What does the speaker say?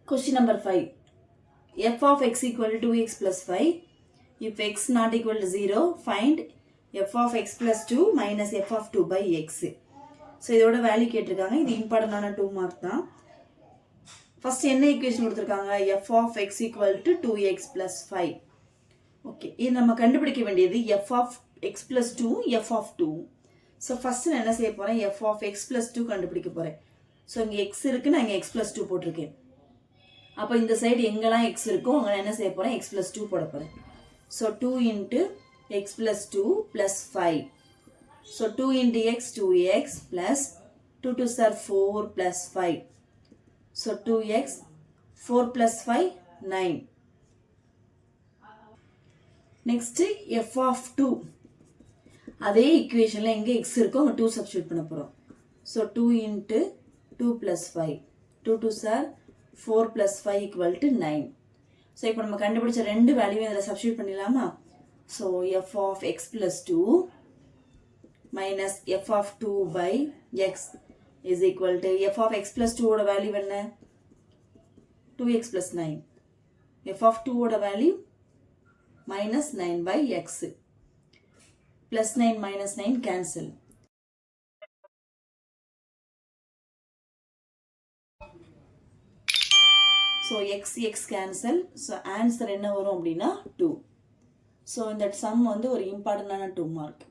Question number 5. F of x equal to 2x plus 5. If x not equal to 0, find f of x plus 2 minus f of 2 by x. So, இதோட value கேட்டிருக்காங்க. இது இம்பார்ட்டன்டான 2 mark தான். First என்ன equation கொடுத்துருக்காங்க? f of x equal to 2x plus 5. Okay, இது நம்ம கண்டுபிடிக்க வேண்டியது f of x plus 2, f of 2. So first நான் என்ன செய்ய போகிறேன்? f of x plus 2 கண்டுபிடிக்க போகிறேன். ஸோ இங்கே x இருக்கு, நான் இங்கே x plus 2 போட்டிருக்கேன். அப்போ இந்த சைடு எங்கெல்லாம் x இருக்கோ அங்கே என்ன செய்ய போகிறேன்? x plus 2 போட போகிறேன். So 2 into x plus 2 plus 5. So 2 into x, 2x plus 2 2s are 4 plus 5. So 2x, 4 plus 5, 9. Next, f of 2. அதே equationல எங்க x இருக்கோ அங்க 2 substitute பண்ண போறோம். So 2 into 2 plus 5. 2 2s are 4 plus 5 equal to 9. So இப்போ நம்ம கண்டுபிடிச்ச ரெண்டு வேல்யூவை இதில் substitute பண்ணிடலாமா? So f of x plus 2 minus f of 2 by x is equal to f of x plus 2 ஓட வேல்யூ என்ன? 2x plus 9. f of 2 ஓட value minus 9 by x. Plus 9 minus 9 cancel. So x cancel. So answer என்ன வரும் அப்படின்னா 2. So இந்த sum வந்து ஒரு இம்பார்ட்டன்டான 2 மார்க்.